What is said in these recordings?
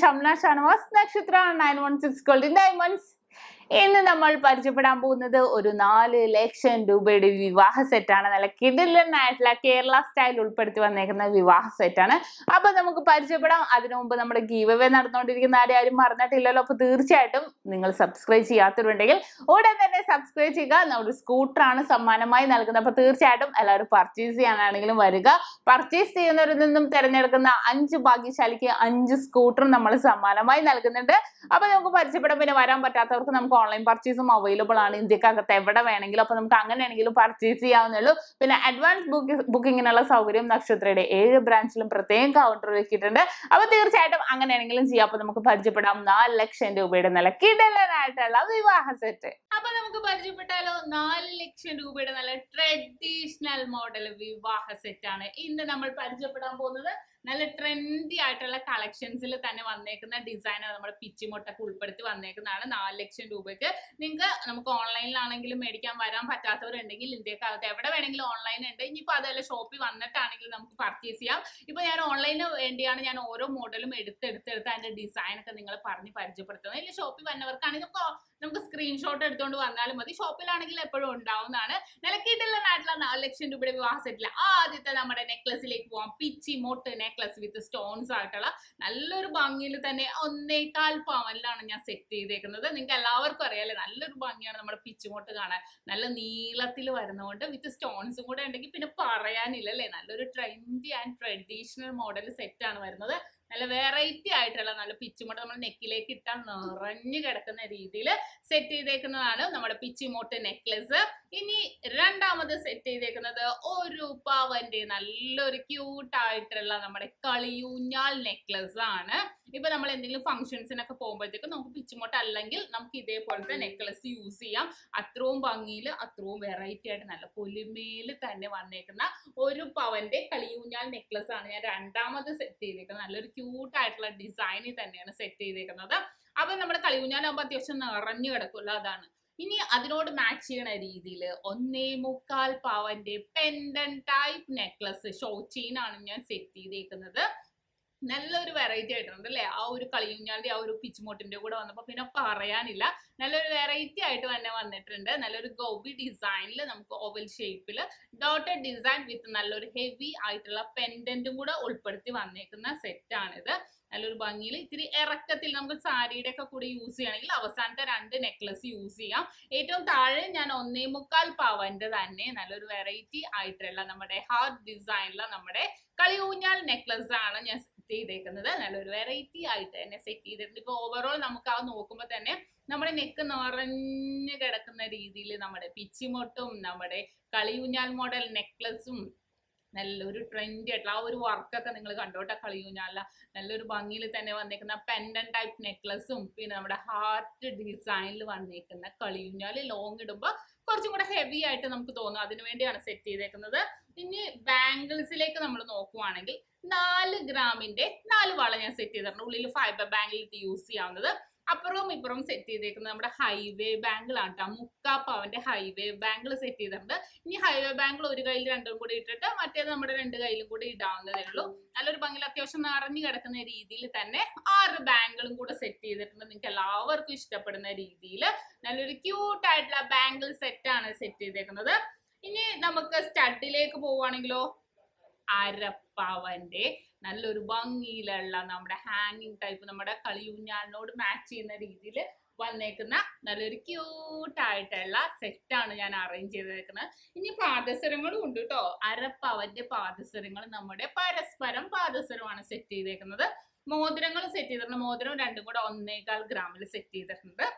SHAMNA Nakshathra 916 Golden Diamonds. ഇന്ന് നമ്മൾ പരിചയപ്പെടാൻ പോകുന്നത് ഒരു 4 ലക്ഷം രൂപയുടെ വിവാഹ സെറ്റാണ്. നല്ല കിടിലനായിട്ടുള്ള കേരള സ്റ്റൈൽ ഉൾപ്പെടുത്തി വന്നേക്കുന്ന വിവാഹ സെറ്റാണ്. അപ്പോൾ നമുക്ക് പരിചയപ്പെടാം. അതിനു മുമ്പ് നമ്മുടെ ഗീവ് അവേ നടന്നുകൊണ്ടിരിക്കുന്ന ആരും മറന്നിട്ടില്ലല്ലോ. അപ്പോൾ തീർച്ചയായിട്ടും നിങ്ങൾ സബ്സ്ക്രൈബ് ചെയ്യാത്തവരുണ്ടെങ്കിൽ ഉടൻ തന്നെ സബ്സ്ക്രൈബ് ചെയ്യുക. നമ്മുടെ സ്കൂട്ടറാണ് സമ്മാനമായി നൽകുന്നത്. അപ്പോൾ തീർച്ചയായിട്ടും എല്ലാവരും പർച്ചേസ് ചെയ്യാനാണെങ്കിലും വരിക. പർച്ചേസ് ചെയ്യുന്നവരിൽ നിന്നും തിരഞ്ഞെടുക്കുന്ന 5 ഭാഗ്യശാലിക്ക് 5 സ്കൂട്ടറും നമ്മൾ സമ്മാനമായി നൽകുന്നുണ്ട്. അപ്പോൾ നമുക്ക് പരിചയപ്പെടാം. പിന്നെ വരാൻ പറ്റാത്തവർക്ക് നമുക്ക് ഓൺലൈൻ പർച്ചേസും അവൈലബിൾ ആണ് ഇന്ത്യക്കകത്ത് എവിടെ വേണമെങ്കിലും. അപ്പോൾ നമുക്ക് അങ്ങനെയാണെങ്കിലും പർച്ചേസ് ചെയ്യാവുന്നുള്ളൂ. പിന്നെ അഡ്വാൻസ് ബുക്കിങ്ങിനുള്ള സൗകര്യം നക്ഷത്രയുടെ 7 ബ്രാഞ്ചിലും പ്രത്യേകം കൗണ്ടർ വെച്ചിട്ടുണ്ട്. അപ്പോൾ തീർച്ചയായിട്ടും അങ്ങനെയാണെങ്കിലും ചെയ്യാം. അപ്പോൾ നമുക്ക് പരിചയപ്പെടാം 4 ലക്ഷം രൂപയുടെ നല്ല കിടലനായിട്ടുള്ള വിവാഹ സെറ്റ്. അപ്പോൾ നമുക്ക് പരിചയപ്പെട്ടാലോ 4 ലക്ഷം രൂപയുടെ നല്ല ട്രഡീഷണൽ മോഡൽ വിവാഹ സെറ്റ് ആണ് ഇന്ന് നമ്മൾ പരിചയപ്പെടാൻ പോകുന്നത്. നല്ല ട്രെൻഡി ആയിട്ടുള്ള കളക്ഷൻസിൽ തന്നെ വന്നേക്കുന്ന ഡിസൈനാണ് നമ്മുടെ പിച്ചിമൊട്ടൊക്കെ ഉൾപ്പെടുത്തി വന്നേക്കുന്നതാണ്. 4 ലക്ഷം രൂപയ്ക്ക് നിങ്ങൾക്ക് നമുക്ക് ഓൺലൈനിലാണെങ്കിലും മേടിക്കാൻ വരാൻ പറ്റാത്തവരുണ്ടെങ്കിൽ ഇന്ത്യക്കകത്ത് എവിടെ വേണമെങ്കിലും ഓൺലൈൻ ഉണ്ട്. ഇനിയിപ്പോൾ അതല്ല ഷോപ്പിൽ വന്നിട്ടാണെങ്കിലും നമുക്ക് പർച്ചേസ് ചെയ്യാം. ഇപ്പോൾ ഞാൻ ഓൺലൈനിന് വേണ്ടിയാണ് ഞാൻ ഓരോ മോഡലും എടുത്ത് അതിന്റെ ഡിസൈനൊക്കെ നിങ്ങൾ പറഞ്ഞ് പരിചയപ്പെടുത്തുന്നത്. ഇല്ല ഷോപ്പിൽ വന്നവർക്കാണെങ്കിൽ നമുക്ക് സ്ക്രീൻഷോട്ട് എടുത്തുകൊണ്ട് വന്നാലും മതി. ഷോപ്പിലാണെങ്കിൽ എപ്പോഴും ഉണ്ടാവുന്നതാണ്. നല്ല കിടിലനായിട്ടുള്ള 4 ലക്ഷം രൂപയുടെ വിവാഹ സെറ്റിൽ ആദ്യത്തെ നമ്മുടെ നെക്ലസിലേക്ക് പോവാം. പിച്ചി മോട്ട് നെക്ലസ് വിത്ത് സ്റ്റോൺസ് ആയിട്ടുള്ള നല്ലൊരു ഭംഗിയിൽ തന്നെ 1.25 പവനിലാണ് ഞാൻ സെറ്റ് ചെയ്തേക്കുന്നത്. നിങ്ങൾക്ക് എല്ലാവർക്കും അറിയാലേ നല്ലൊരു ഭംഗിയാണ് നമ്മുടെ പിച്ചിമോട്ട് കാണാൻ. നല്ല നീളത്തിൽ വരുന്നതുകൊണ്ട് വിത്ത് സ്റ്റോൺസും കൂടെ ഉണ്ടെങ്കിൽ പിന്നെ പറയാനില്ല അല്ലേ. നല്ലൊരു ട്രെൻഡി ആൻഡ് ട്രഡീഷണൽ മോഡൽ സെറ്റാണ് വരുന്നത്. നല്ല വെറൈറ്റി ആയിട്ടുള്ള നല്ല പിച്ചിമോട്ട് നമ്മൾ നെക്കിലേക്ക് ഇട്ടാൽ നിറഞ്ഞു കിടക്കുന്ന രീതിയിൽ സെറ്റ് ചെയ്തേക്കുന്നതാണ് നമ്മുടെ പിച്ചിമോട്ട് നെക്ലസ്. ഇനി രണ്ടാമത് സെറ്റ് ചെയ്തേക്കുന്നത് 1 പവന്റെ നല്ലൊരു ക്യൂട്ടായിട്ടുള്ള നമ്മുടെ കളിയൂഞ്ഞാൽ നെക്ലസ് ആണ്. ഇപ്പൊ നമ്മൾ എന്തെങ്കിലും ഫംഗ്ഷൻസിനൊക്കെ പോകുമ്പോഴത്തേക്കും നമുക്ക് പിച്ചിമോട്ട് അല്ലെങ്കിൽ നമുക്ക് ഇതേപോലത്തെ നെക്ലസ് യൂസ് ചെയ്യാം. അത്രയും ഭംഗിയിൽ അത്രയും വെറൈറ്റി ആയിട്ട് നല്ല പൊലിമേൽ തന്നെ വന്നേക്കുന്ന 1 പവന്റെ കളിയൂഞ്ഞാൽ നെക്ലസ് ആണ് ഞാൻ രണ്ടാമത് സെറ്റ് ചെയ്തേക്കുന്നത്. നല്ലൊരു ക്യൂട്ടായിട്ടുള്ള ഡിസൈനിൽ തന്നെയാണ് സെറ്റ് ചെയ്തേക്കുന്നത്. അപ്പൊ നമ്മുടെ കളിയൂഞ്ഞാലാകുമ്പോൾ അത്യാവശ്യം നിറഞ്ഞു കിടക്കുമല്ലോ, അതാണ്. ഇനി അതിനോട് മാച്ച് ചെയ്യണ രീതിയിൽ 1.25 പവന്റെ പെൻഡൻ ടൈപ്പ് നെക്ലസ് ഷോ ചെയിൻ ആണ് ഞാൻ സെറ്റ് ചെയ്തേക്കുന്നത്. നല്ലൊരു വെറൈറ്റി ആയിട്ടുണ്ട് അല്ലേ. ആ ഒരു കളിയൂഞ്ഞാലിന്റെ ആ ഒരു പിച്ചുമോട്ടിന്റെ കൂടെ വന്നപ്പോൾ പിന്നെ പറയാനില്ല. നല്ലൊരു വെറൈറ്റി ആയിട്ട് തന്നെ വന്നിട്ടുണ്ട്. നല്ലൊരു ഗോബി ഡിസൈനിൽ നമുക്ക് ഓവൽ ഷേപ്പിൽ ഡോട്ടഡ് ഡിസൈൻ വിത്ത് നല്ലൊരു ഹെവി ആയിട്ടുള്ള പെൻഡന്റും കൂടെ ഉൾപ്പെടുത്തി വന്നേക്കുന്ന സെറ്റാണിത്. നല്ലൊരു ഭംഗിയിൽ ഇത്തിരി ഇറക്കത്തിൽ നമുക്ക് സാരിയുടെ ഒക്കെ കൂടെ യൂസ് ചെയ്യണമെങ്കിൽ അവസാനത്തെ 2 നെക്ലസ് യൂസ് ചെയ്യാം. ഏറ്റവും താഴെ ഞാൻ 1.25 പവന്റെ തന്നെ നല്ലൊരു വെറൈറ്റി ആയിട്ടുള്ള നമ്മുടെ ഹാർട്ട് ഡിസൈനിലുള്ള നമ്മുടെ കളിയൂഞ്ഞാൽ നെക്ലസ് ആണ് ഞാൻ സെറ്റ് ചെയ്തേക്കുന്നത്. നല്ലൊരു വെറൈറ്റി ആയിട്ട് തന്നെ സെറ്റ് ചെയ്തിട്ടുണ്ട്. ഇപ്പൊ ഓവറോൾ നമുക്ക് ആ നോക്കുമ്പോൾ തന്നെ നമ്മുടെ നെക്ക് നിറഞ്ഞു കിടക്കുന്ന രീതിയിൽ നമ്മുടെ പിച്ചിമൊട്ടും നമ്മുടെ കളിയൂഞ്ഞാൽ മോഡൽ നെക്ലസും നല്ലൊരു ട്രെൻഡി ആയിട്ടുള്ള ആ ഒരു വർക്കൊക്കെ നിങ്ങൾ കണ്ടോട്ടെ. കളിയൂഞ്ഞാല നല്ലൊരു ഭംഗിയിൽ തന്നെ വന്നേക്കുന്ന പെൻഡൻ ടൈപ്പ് നെക്ലസും പിന്നെ നമ്മുടെ ഹാർട്ട് ഡിസൈനിൽ വന്നേക്കുന്ന കളിയൂഞ്ഞാല് ലോങ് ഇടുമ്പോൾ കുറച്ചും കൂടെ ഹെവി ആയിട്ട് നമുക്ക് തോന്നും. അതിനുവേണ്ടിയാണ് സെറ്റ് ചെയ്തേക്കുന്നത്. ഇനി ബാംഗിൾസിലേക്ക് നമ്മൾ നോക്കുവാണെങ്കിൽ 4 ഗ്രാമിന്റെ 4 വള ഞാൻ സെറ്റ് ചെയ്തിട്ടുണ്ട്. ഉള്ളിൽ ഫൈബർ ബാംഗിൾ ഇട്ട് യൂസ് ചെയ്യാവുന്നത്. അപ്പുറവും ഇപ്പുറവും സെറ്റ് ചെയ്തേക്കുന്നത് നമ്മുടെ ഹൈവേ ബാംഗിൾ ആണ് കേട്ടോ. 3/4 പവന്റെ ഹൈവേ ബാംഗിൾ സെറ്റ് ചെയ്തിട്ടുണ്ട്. ഇനി ഹൈവേ ബാംഗിൾ ഒരു കയ്യിൽ 2 കൂടി ഇട്ടിട്ട് മറ്റേത് നമ്മുടെ 2 കയ്യിലും കൂടി ഇടാവുന്നതേ ഉള്ളൂ. നല്ലൊരു ഭംഗിയിൽ അത്യാവശ്യം നിറഞ്ഞു കിടക്കുന്ന രീതിയിൽ തന്നെ 6 ബാംഗിളും കൂടെ സെറ്റ് ചെയ്തിട്ടുണ്ട്. നിങ്ങൾക്ക് എല്ലാവർക്കും ഇഷ്ടപ്പെടുന്ന രീതിയിൽ നല്ലൊരു ക്യൂട്ട് ആയിട്ടുള്ള ബാംഗിൾ സെറ്റ് ആണ് സെറ്റ് ചെയ്തേക്കുന്നത്. ഇനി നമുക്ക് സ്റ്റഡിലേക്ക് പോവുകയാണെങ്കിലോ 1/2 പവന്റെ നല്ലൊരു ഭംഗിയിലുള്ള നമ്മുടെ ഹാങ്ങിങ് ടൈപ്പ് നമ്മുടെ കളിയൂഞ്ഞാലിനോട് മാച്ച് ചെയ്യുന്ന രീതിയിൽ വന്നേക്കുന്ന നല്ലൊരു ക്യൂട്ടായിട്ടുള്ള സെറ്റാണ് ഞാൻ അറേഞ്ച് ചെയ്തേക്കുന്നത്. ഇനി പാദസരങ്ങളും ഉണ്ട് കേട്ടോ. 1/2 പവന്റെ പാദസരങ്ങൾ നമ്മുടെ പരസ്പരം പാദസരമാണ് സെറ്റ് ചെയ്തേക്കുന്നത്. മോതിരങ്ങൾ സെറ്റ് ചെയ്തിട്ടുണ്ട്. മോതിരം 2 കൂടെ 1.25 ഗ്രാമിൽ സെറ്റ് ചെയ്തിട്ടുണ്ട്.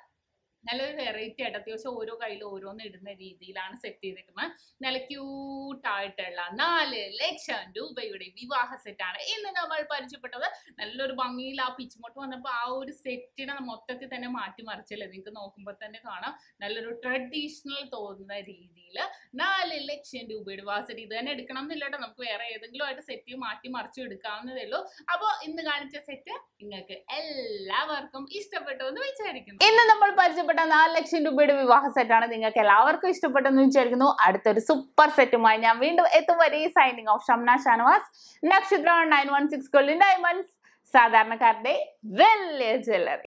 നല്ലൊരു വെറൈറ്റി ആയിട്ട് അത്യാവശ്യം ഓരോ കയ്യിൽ ഓരോന്ന് ഇടുന്ന രീതിയിലാണ് സെറ്റ് ചെയ്തേക്കുന്നത്. നല്ല ക്യൂട്ടായിട്ടുള്ള 4 ലക്ഷം രൂപയുടെ വിവാഹ സെറ്റാണ് ഇന്ന് നമ്മൾ പരിചയപ്പെട്ടത്. നല്ലൊരു ഭംഗിയിൽ ആ പിച്ചുമോട്ട് വന്നപ്പോൾ ആ ഒരു സെറ്റിനെ മൊത്തത്തിൽ തന്നെ മാറ്റിമറിച്ചല്ലേ. നിങ്ങൾക്ക് നോക്കുമ്പോൾ തന്നെ കാണാം നല്ലൊരു ട്രഡീഷണൽ തോന്നുന്ന രീതിയിൽ 4 ലക്ഷം രൂപയുടെ വിവാഹ സെറ്റ്. ഇത് തന്നെ എടുക്കണം എന്നില്ല കേട്ടോ. നമുക്ക് വേറെ ഏതെങ്കിലും ആയിട്ട് സെറ്റ് മാറ്റിമറിച്ചും എടുക്കാവുന്നതേ ഉള്ളൂ. അപ്പോൾ ഇന്ന് കാണിച്ച സെറ്റ് നിങ്ങൾക്ക് എല്ലാവർക്കും ഇഷ്ടപ്പെട്ടു എന്ന് വിചാരിക്കുന്നു. ഇന്ന് നമ്മൾ പരിചയപ്പെട്ട 4 ലക്ഷം രൂപയുടെ വിവാഹ സെറ്റാണ്. നിങ്ങൾക്ക് എല്ലാവർക്കും ഇഷ്ടപ്പെട്ടെന്ന് വിചാരിക്കുന്നു. അടുത്തൊരു സൂപ്പർ സെറ്റുമായി ഞാൻ വീണ്ടും എത്തും വരെ സൈനിങ് ഓഫ് ഷംന ഷാനവാസ്, നക്ഷത്ര 916 Golden Diamonds. സാധാരണക്കാരുടെ വലിയ ജ്വല്ലറി.